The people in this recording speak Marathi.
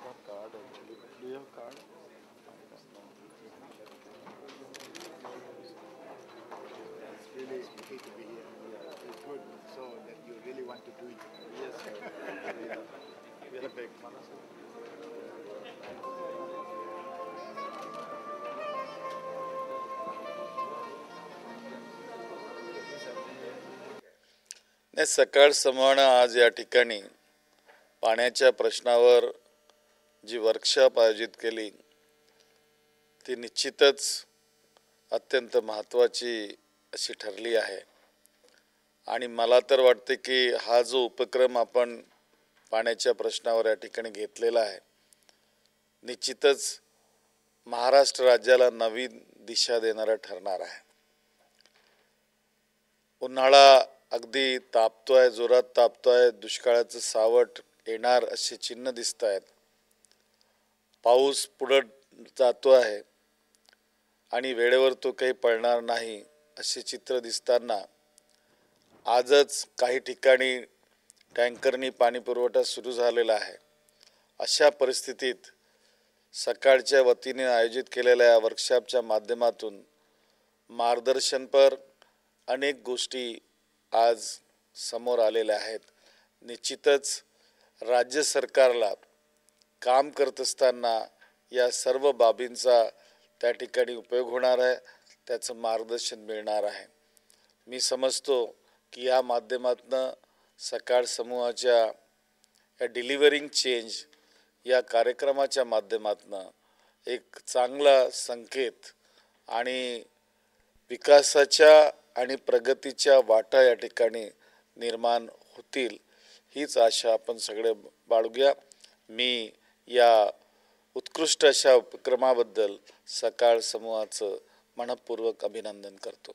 card actually. Do you have card? It's really okay to be here. It's good. So that you really want to do it. Yes, sir. Yeah. We are big. नाही, सकाळ समूहानं आज या ठिकाणी पाण्याच्या प्रश्नावर जी वर्कशॉप आयोजित केली ती निश्चितच अत्यंत महत्त्वाची अशी ठरली आहे. आणि मला तर वाटते की हा जो उपक्रम आपण पाण्याच्या प्रश्नावर या ठिकाणी घेतलेला आहे निश्चितच महाराष्ट्र राज्याला नवीन दिशा देणारा ठरणार आहे. उन्हाळा अगदी तापतोय, जोरात तापतोय, दुष्काळाचं सावट येणार असे चिन्ह दिसत आहेत. पाऊस पुढे जातो आहे आणि वेळेवर तो काही पडणार नाही असे चित्र दिसताना आजच काही ठिकाणी टँकरनी पाणी पुरवठा सुरू झालेला आहे. अशा परिस्थितीत सकाळच्या वतीने आयोजित केलेल्या या वर्कशॉपच्या माध्यमातून मार्गदर्शनपर अनेक गोष्टी आज समोर आलेल्या आहेत. निश्चितच राज्य सरकारला काम करत असताना या सर्व बाबींचा त्या ठिकाणी उपयोग होणार आहे, त्याचं मार्गदर्शन मिळणार आहे. मी समजतो की या माध्यमातून सकाळ समूहाच्या या डिलिव्हरिंग चेंज या कार्यक्रमाच्या माध्यमातून एक चांगला संकेत आणि विकासाच्या आणि प्रगतीच्या वाटा या ठिकाणी निर्माण होतील हीच आशा आपण सगळे बाळगूया. मी या उत्कृष्ट अशा उपक्रमाबद्दल सकाळ समूहाचं मनपूर्वक अभिनंदन करतो.